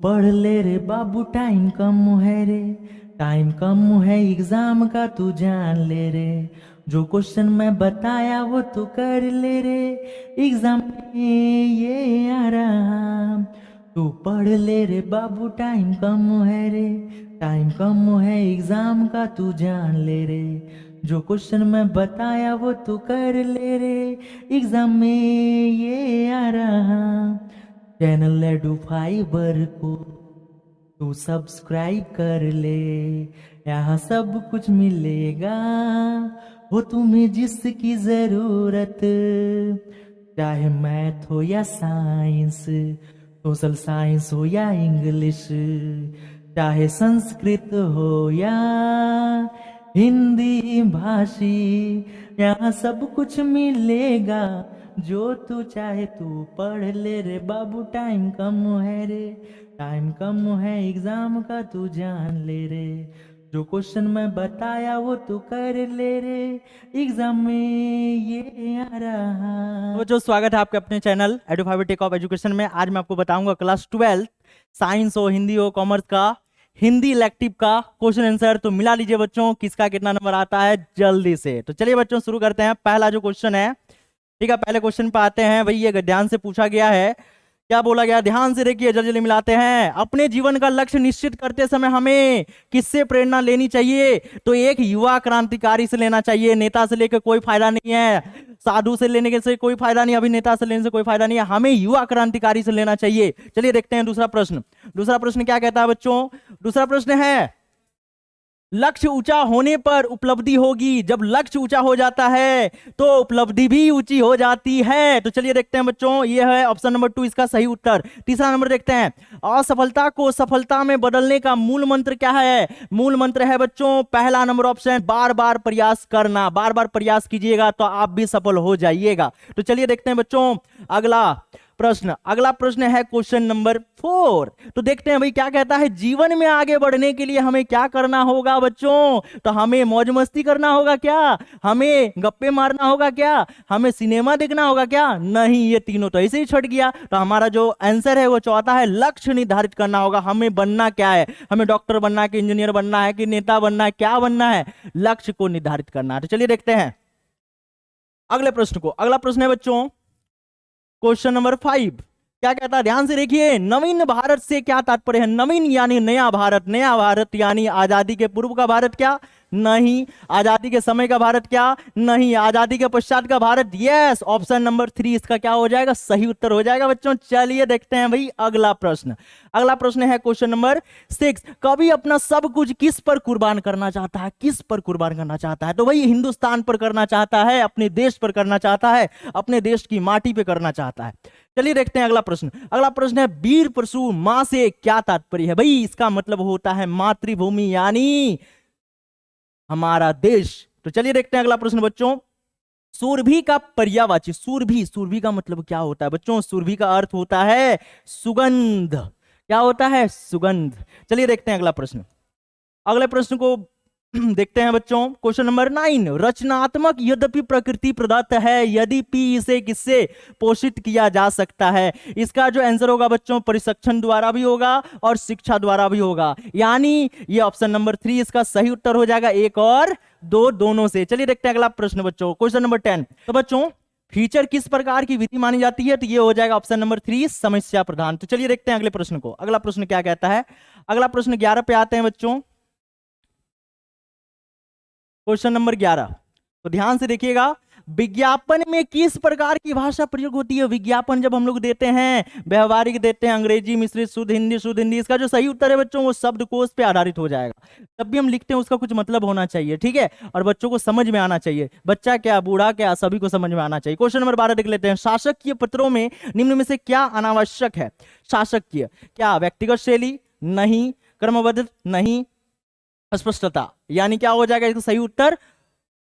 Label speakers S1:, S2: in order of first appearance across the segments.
S1: पढ़ ले रे बाबू, टाइम कम है रे, टाइम कम है एग्जाम का, तू जान ले रे। जो क्वेश्चन मैं बताया वो तू कर ले रे, एग्जाम में ये आ रहा। तू पढ़ ले रे बाबू, टाइम कम है रे, टाइम कम है एग्जाम का, तू जान ले रे। जो क्वेश्चन मैं बताया वो तू कर ले रे, एग्जाम में ये आ रहा। चैनल एडू फाइबर को तू सब्सक्राइब कर ले, यहाँ सब कुछ मिलेगा वो तुम्हें जिसकी जरूरत। चाहे मैथ हो या साइंस, सोशल साइंस हो या इंग्लिश, चाहे संस्कृत हो या हिंदी भाषी, यहाँ सब कुछ मिलेगा जो तू चाहे तू पढ़ ले रे बाबू। टाइम कम है रे, टाइम कम है एग्जाम का, तू जान ले रे। जो क्वेश्चन मैं बताया वो तू कर ले रे, एग्जाम में ये आ रहा।
S2: तो जो स्वागत है आपके अपने channel Edu Tech of Education में। आज मैं आपको बताऊंगा क्लास 12 साइंस हो, हिंदी हो, कॉमर्स का हिंदी इलेक्टिव का क्वेश्चन आंसर। तो मिला लीजिए बच्चों किसका कितना नंबर आता है जल्दी से। तो चलिए बच्चों शुरू करते हैं। पहला जो क्वेश्चन है, ठीक है, पहले क्वेश्चन पे आते हैं। भाई ये ध्यान से पूछा गया है, क्या बोला गया, ध्यान से देखिए, जल्दी जल्दी मिलाते हैं। अपने जीवन का लक्ष्य निश्चित करते समय हमें किससे प्रेरणा लेनी चाहिए? तो एक युवा क्रांतिकारी से लेना चाहिए। नेता से लेकर कोई फायदा नहीं है, साधु से लेने से कोई फायदा नहीं, अभिनेता से लेने से कोई फायदा नहीं है, हमें युवा क्रांतिकारी से लेना चाहिए। चलिए देखते हैं दूसरा प्रश्न। दूसरा प्रश्न क्या कहता है बच्चों? दूसरा प्रश्न है, लक्ष्य ऊंचा होने पर उपलब्धि होगी। जब लक्ष्य ऊंचा हो जाता है तो उपलब्धि भी ऊंची हो जाती है। तो चलिए देखते हैं बच्चों, ये है ऑप्शन नंबर 2 इसका सही उत्तर। तीसरा नंबर देखते हैं, असफलता को सफलता में बदलने का मूल मंत्र क्या है? मूल मंत्र है बच्चों पहला नंबर ऑप्शन, बार बार प्रयास करना। बार बार प्रयास कीजिएगा तो आप भी सफल हो जाइएगा। तो चलिए देखते हैं बच्चों अगला प्रश्न। अगला प्रश्न है क्वेश्चन नंबर 4। तो देखते हैं भाई क्या कहता है, जीवन में आगे बढ़ने के लिए हमें क्या करना होगा बच्चों? तो हमें मौज मस्ती करना होगा क्या? हमें गप्पे मारना होगा क्या? हमें सिनेमा देखना होगा क्या? नहीं, ये तीनों तो ऐसे ही छट गया। तो हमारा जो आंसर है वो चौथा है, लक्ष्य निर्धारित करना होगा। हमें बनना क्या है? हमें डॉक्टर बनना है कि इंजीनियर बनना है कि नेता बनना है, क्या बनना है? लक्ष्य को निर्धारित करना है। तो चलिए देखते हैं अगले प्रश्न को। अगला प्रश्न है बच्चों क्वेश्चन नंबर 5। क्या कहता है, ध्यान से देखिए। नवीन भारत से क्या तात्पर्य है? नवीन यानी नया भारत। नया भारत यानी आजादी के पूर्व का भारत क्या? नहीं। आजादी के समय का भारत क्या? नहीं। आजादी के पश्चात का भारत? यस। ऑप्शन नंबर 3 इसका क्या हो जाएगा? सही उत्तर हो जाएगा बच्चों। चलिए देखते हैं भाई अगला प्रश्न। अगला प्रश्न है क्वेश्चन नंबर 6। कवि अपना सब कुछ किस पर कुर्बान करना चाहता है? किस पर कुर्बान करना चाहता है? तो भाई हिंदुस्तान पर करना चाहता है, अपने देश पर करना चाहता है, अपने देश की माटी पे करना चाहता है। चलिए देखते हैं अगला प्रश्न। अगला प्रश्न है, वीर परशु मां से क्या तात्पर्य है? भाई इसका मतलब होता है मातृभूमि यानी हमारा देश। तो चलिए देखते हैं अगला प्रश्न बच्चों। सुरभि का पर्यायवाची, सुरभि, सुरभि का मतलब क्या होता है बच्चों? सुरभि का अर्थ होता है सुगंध। क्या होता है? सुगंध। चलिए देखते हैं अगला प्रश्न। अगले प्रश्न को देखते हैं बच्चों क्वेश्चन नंबर 9। रचनात्मक यद्यपि प्रकृति प्रदत्त है, यद्यपि इसे किससे पोषित किया जा सकता है? इसका जो आंसर होगा बच्चों परिशिक्षण द्वारा भी होगा और शिक्षा द्वारा भी होगा, यानी ये ऑप्शन नंबर 3 इसका सही उत्तर हो जाएगा, 1 और 2 दोनों से। चलिए देखते हैं अगला प्रश्न बच्चों क्वेश्चन नंबर 10। तो बच्चों फीचर किस प्रकार की विधि मानी जाती है? तो ये हो जाएगा ऑप्शन नंबर 3 समस्या प्रधान। तो चलिए देखते हैं अगले प्रश्न को। अगला प्रश्न क्या कहता है? अगला प्रश्न 11 पे आते हैं बच्चों, क्वेश्चन नंबर 11। तो ध्यान से देखिएगा, विज्ञापन में किस प्रकार की भाषा प्रयोग होती है? विज्ञापन जब हम लोग देते हैं, व्यवहारिक देते हैं, अंग्रेजी मिश्रित, शुद्ध हिंदी, शुद्ध हिंदी। इसका जो सही उत्तर है बच्चों वो शब्दकोश पे आधारित हो जाएगा। जब भी हम लिखते हैं उसका कुछ मतलब होना चाहिए, ठीक है, और बच्चों को समझ में आना चाहिए। बच्चा क्या, बूढ़ा क्या, सभी को समझ में आना चाहिए। क्वेश्चन नंबर 12 देख लेते हैं। शासकीय पत्रों में निम्न में से क्या अनावश्यक है? शासकीय क्या? व्यक्तिगत शैली? नहीं। क्रमबद्ध? नहीं। स्पष्टता, यानी क्या हो जाएगा इसका सही उत्तर?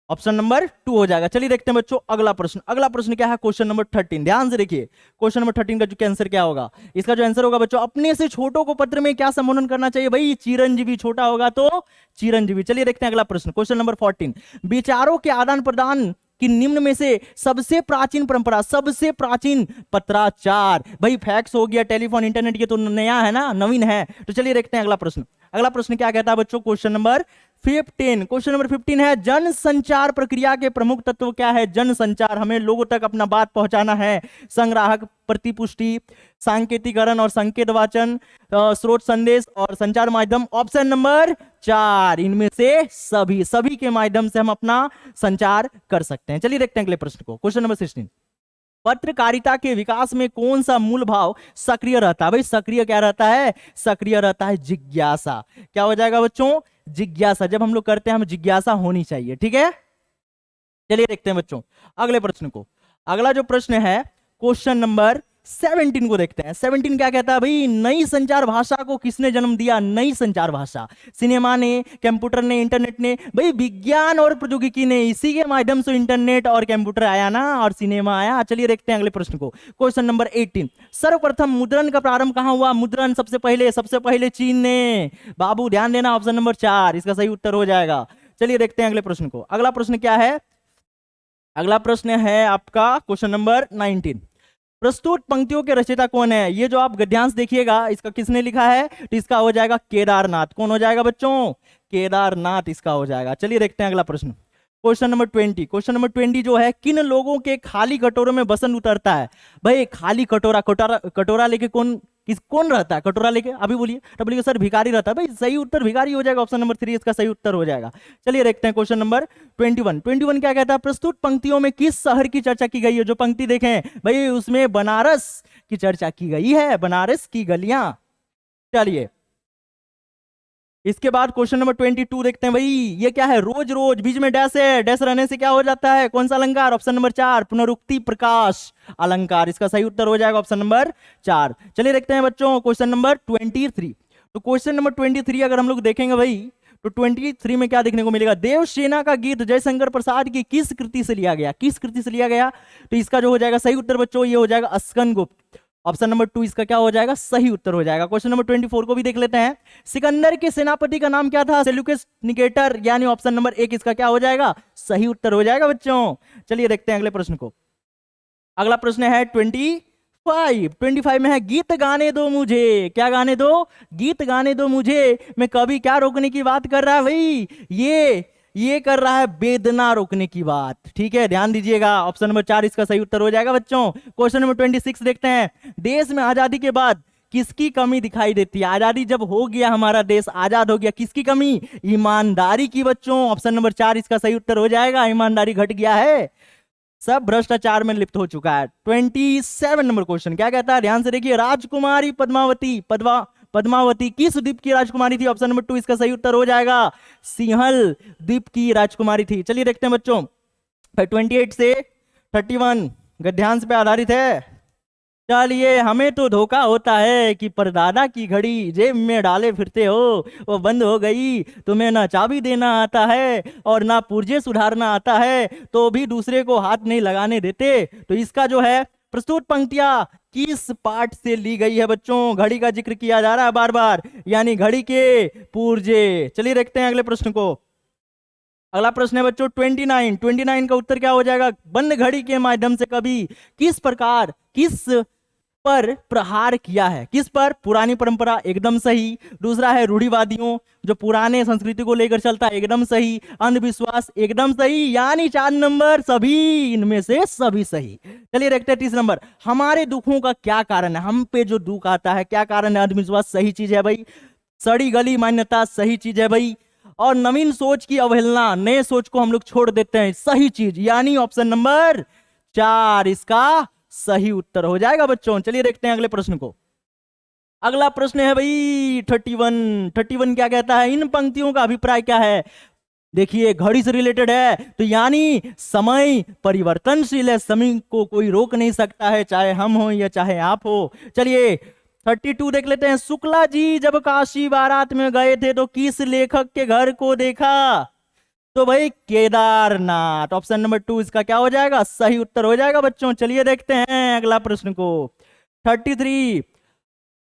S2: ऑप्शन नंबर 2 हो जाएगा। चलिए देखते हैं बच्चों अगला प्रश्न। अगला प्रश्न क्या है? Question number 13। ध्यान से देखिए क्वेश्चन नंबर 13 का जो आंसर क्या होगा? इसका जो आंसर होगा बच्चों, अपने से छोटों को पत्र में क्या संबोधन करना चाहिए? भाई चिरंजीवी, छोटा होगा तो चिरंजीवी। चलिए देखते हैं अगला प्रश्न क्वेश्चन नंबर 14। विचारों के आदान प्रदान कि निम्न में से सबसे प्राचीन परंपरा, सबसे प्राचीन पत्राचार। भाई फैक्स हो गया, टेलीफोन इंटरनेट, ये तो नया है ना, नवीन है। तो चलिए देखते हैं अगला प्रश्न। अगला प्रश्न क्या कहता है बच्चों, क्वेश्चन नंबर 15। क्वेश्चन नंबर 15 है, जन संचार प्रक्रिया के प्रमुख तत्व क्या है। जन संचार, हमें लोगों तक अपना बात पहुंचाना है। संग्राहक, प्रतिपुष्टि, सांकेतिकरण और संकेत वाचन, स्रोत संदेश और संचार माध्यम। ऑप्शन नंबर 4, इनमें से सभी के माध्यम से हम अपना संचार कर सकते हैं। चलिए देखते हैं अगले प्रश्न को, क्वेश्चन नंबर 16। पत्रकारिता के विकास में कौन सा मूल भाव सक्रिय रहता है। भाई सक्रिय क्या रहता है, सक्रिय रहता है जिज्ञासा। क्या हो जाएगा बच्चों, जिज्ञासा। जब हम लोग करते हैं, हम जिज्ञासा होनी चाहिए, ठीक है। चलिए देखते हैं बच्चों अगले प्रश्न को। अगला जो प्रश्न है क्वेश्चन नंबर 17 को देखते हैं। 17 क्या कहता है भाई, नई संचार भाषा को किसने जन्म दिया। नई संचार भाषा, सिनेमा ने, कंप्यूटर ने, इंटरनेट ने। भाई विज्ञान और प्रौद्योगिकी ने, इसी के माध्यम से इंटरनेट और कंप्यूटर आया ना, और सिनेमा आया। चलिए देखते हैं अगले प्रश्न को, क्वेश्चन नंबर 18। सर्वप्रथम मुद्रण का प्रारंभ कहां हुआ। मुद्रण सबसे पहले चीन ने। बाबू ध्यान देना, ऑप्शन नंबर 4 इसका सही उत्तर हो जाएगा। चलिए देखते हैं अगले प्रश्न को। अगला प्रश्न क्या है, अगला प्रश्न है आपका क्वेश्चन नंबर 19। प्रस्तुत पंक्तियों के रचयिता कौन है। ये जो आप गद्यांश देखिएगा, इसका किसने लिखा है, तो इसका हो जाएगा केदारनाथ। कौन हो जाएगा बच्चों, केदारनाथ इसका हो जाएगा। चलिए देखते हैं अगला प्रश्न, क्वेश्चन नंबर 20। क्वेश्चन नंबर 20 जो है, किन लोगों के खाली कटोरों में बसंत उतरता है। भाई खाली कटोरा लेके कौन रहता है, कटोरा लेके, अभी बोलिए। तो बोलिए सर भिखारी रहता है। भाई सही उत्तर भिखारी हो जाएगा, ऑप्शन नंबर 3 इसका सही उत्तर हो जाएगा। चलिए देखते हैं क्वेश्चन नंबर 21 क्या कहता है, प्रस्तुत पंक्तियों में किस शहर की चर्चा की गई है। जो पंक्ति देखें भाई, उसमें बनारस की चर्चा की गई है, बनारस की गलियां। चलिए इसके बाद क्वेश्चन नंबर 22 देखते हैं। भाई ये क्या है, रोज रोज, बीच में डैश है, डैश रहने से क्या हो जाता है, कौन सा अलंकार। ऑप्शन नंबर 4 पुनरुक्ति प्रकाश अलंकार, इसका सही उत्तर हो जाएगा ऑप्शन नंबर 4। चलिए देखते हैं बच्चों क्वेश्चन नंबर 23। तो क्वेश्चन नंबर 23 अगर हम लोग देखेंगे भाई, तो 23 में क्या देखने को मिलेगा, देवसेना का गीत जयशंकर प्रसाद की किस कृति से लिया गया, किस कृति से लिया गया। तो इसका जो हो जाएगा सही उत्तर बच्चों, ये हो जाएगा अस्कन गुप्त। ऑप्शन नंबर 2 इसका क्या हो जाएगा, सही उत्तर हो जाएगा। क्वेश्चन नंबर 24 को भी देख लेते हैं। सिकंदर के सेनापति का नाम क्या था, सेल्यूकस निकेटर, यानी ऑप्शन नंबर 1 इसका क्या हो जाएगा, सही उत्तर हो जाएगा बच्चों। चलिए देखते हैं अगले प्रश्न को। अगला प्रश्न है 25 में है, गीत गाने दो मुझे। क्या गाने दो, गीत गाने दो मुझे। मैं कभी क्या रोकने की बात कर रहा है भाई, ये कर रहा है वेदना रोकने की बात, ठीक है, ध्यान दीजिएगा। ऑप्शन नंबर 4 इसका सही उत्तर हो जाएगा बच्चों। क्वेश्चन नंबर 26 देखते हैं। देश में आजादी के बाद किसकी कमी दिखाई देती है। आजादी जब हो गया, हमारा देश आजाद हो गया, किसकी कमी, ईमानदारी की बच्चों। ऑप्शन नंबर 4 इसका सही उत्तर हो जाएगा, ईमानदारी घट गया है, सब भ्रष्टाचार में लिप्त हो चुका है। 27 नंबर क्वेश्चन क्या कहता है, ध्यान से देखिए। राजकुमारी पद्मावती किस द्वीप की राजकुमारी थी। ऑप्शन नंबर 2 इसका सही उत्तर हो जाएगा, सिंहल द्वीप की राजकुमारी थी। चलिए देखते हैं बच्चों, 28 से 31 गद्यांश पे आधारित है। चलिए, हमें तो धोखा होता है कि परदादा की घड़ी जेब में डाले फिरते हो, वो बंद हो गई। तुम्हें ना चाबी देना आता है और ना पुर्जे सुधारना आता है, तो भी दूसरे को हाथ नहीं लगाने देते। तो इसका जो है, प्रस्तुत पंक्तियां किस पाठ से ली गई है बच्चों। घड़ी का जिक्र किया जा रहा है बार बार, यानी घड़ी के पुर्जे। चलिए देखते हैं अगले प्रश्न को। अगला प्रश्न है बच्चों 29 का उत्तर क्या हो जाएगा, बंद घड़ी के माध्यम से कभी किस पर प्रहार किया है। किस पर, पुरानी परंपरा, एकदम सही। दूसरा है रूढ़िवादियों, जो पुराने संस्कृति को लेकर चलता है, एकदम सही। अंधविश्वास, एकदम सही, यानी 4 नंबर सभी, इनमें से सभी सही। चलिए देखते हैं 30 नंबर, हमारे दुखों का क्या कारण है। हम पे जो दुख आता है क्या कारण है, अंधविश्वास सही चीज है भाई। सड़ी गली मान्यता सही चीज है भाई। और नवीन सोच की अवहेलना, नए सोच को हम लोग छोड़ देते हैं, सही चीज, यानी ऑप्शन नंबर 4 इसका सही उत्तर हो जाएगा बच्चों। चलिए देखते हैं अगले प्रश्न को। अगला प्रश्न है भाई 31 क्या कहता है, इन पंक्तियों का अभिप्राय क्या है। देखिए घड़ी से रिलेटेड है, तो यानी समय परिवर्तनशील है, समय को कोई रोक नहीं सकता है, चाहे हम हो या चाहे आप हो। चलिए 32 देख लेते हैं। शुक्ला जी जब काशी बारात में गए थे तो किस लेखक के घर को देखा। तो भाई केदारनाथ, ऑप्शन नंबर 2 इसका क्या हो जाएगा, सही उत्तर हो जाएगा बच्चों। चलिए देखते हैं अगला प्रश्न को। 33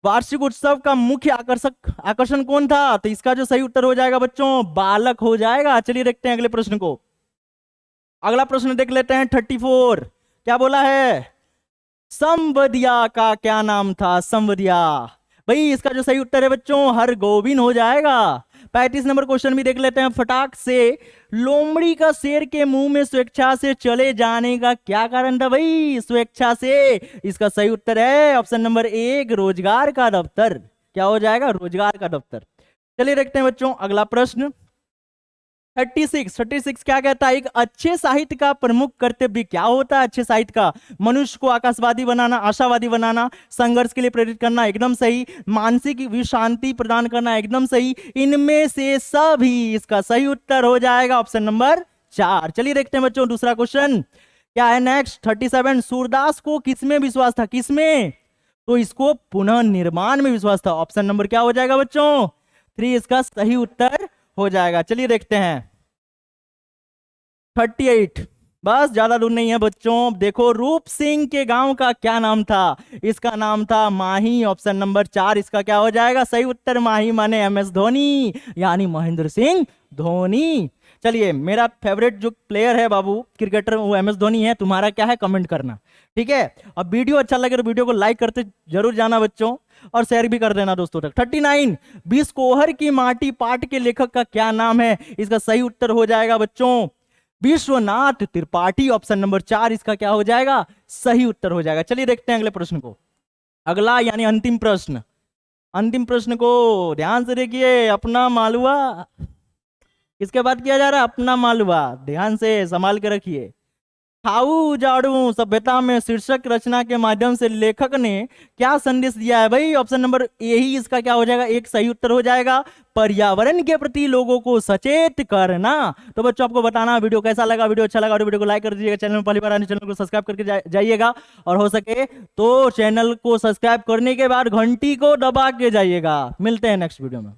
S2: वार्षिक उत्सव का मुख्य आकर्षण कौन था। तो इसका जो सही उत्तर हो जाएगा बच्चों, बालक हो जाएगा। चलिए देखते हैं अगले प्रश्न को। अगला प्रश्न देख लेते हैं 34। क्या बोला है? संवदिया का क्या नाम था? संवदिया। भाई इसका जो सही उत्तर है बच्चों हर गोविंद हो जाएगा। 35 नंबर क्वेश्चन भी देख लेते हैं फटाक से। लोमड़ी का शेर के मुंह में स्वेच्छा से चले जाने का क्या कारण था? भाई स्वेच्छा से। इसका सही उत्तर है ऑप्शन नंबर 1, रोजगार का दफ्तर। क्या हो जाएगा? रोजगार का दफ्तर। चलिए देखते हैं बच्चों अगला प्रश्न 36 क्या कहता है? एक अच्छे साहित्य का प्रमुख कर्तव्य क्या होता है? अच्छे साहित्य का मनुष्य को आकाशवादी बनाना, आशावादी बनाना, संघर्ष के लिए प्रेरित करना, एकदम सही। मानसिक विश्रांति प्रदान करना, एकदम सही। इनमें से सभी इसका सही उत्तर हो जाएगा ऑप्शन नंबर 4। चलिए देखते हैं बच्चों दूसरा क्वेश्चन क्या है नेक्स्ट 37। सूरदास को किसमें विश्वास था? किसमें? तो इसको पुनः निर्माण में विश्वास था। ऑप्शन नंबर क्या हो जाएगा बच्चों? 3 इसका सही उत्तर हो जाएगा। चलिए देखते हैं 38। बस ज्यादा दूर नहीं है बच्चों। देखो रूप सिंह के गांव का क्या नाम था? इसका नाम था माही। ऑप्शन नंबर 4 इसका क्या हो जाएगा? सही उत्तर माही माने MS धोनी, यानी महेंद्र सिंह धोनी। चलिए मेरा फेवरेट जो प्लेयर है बाबू क्रिकेटर वो MS धोनी है। तुम्हारा क्या है? कमेंट करना, ठीक है। अब वीडियो अच्छा लगे तो वीडियो को लाइक करते जरूर जाना बच्चों, और शेयर भी कर देना दोस्तों तक। 39 बिस्कोहर की माटी पाठ के लेखक का क्या नाम है? इसका सही उत्तर हो जाएगा बच्चों विश्वनाथ त्रिपाठी। ऑप्शन नंबर 4 इसका क्या हो जाएगा? सही उत्तर हो जाएगा। चलिए देखते हैं अगले प्रश्न को। अगला यानी अंतिम प्रश्न। अंतिम प्रश्न को ध्यान से देखिए। अपना मालवा किसके बात किया जा रहा है? अपना मालवा। ध्यान से संभाल के रखिए। खाऊ जाड़ू सभ्यता में शीर्षक रचना के माध्यम से लेखक ने क्या संदेश दिया है? भाई ऑप्शन नंबर यही इसका क्या हो जाएगा? एक सही उत्तर हो जाएगा पर्यावरण के प्रति लोगों को सचेत करना। तो बच्चों आपको बताना वीडियो कैसा लगा। वीडियो अच्छा लगा तो वीडियो को लाइक कर दीजिएगा। चैनल में पहली बार आने चैनल को सब्सक्राइब करके जाइएगा, और हो सके तो चैनल को सब्सक्राइब करने के बाद घंटी को दबा के जाइएगा। मिलते हैं नेक्स्ट वीडियो में।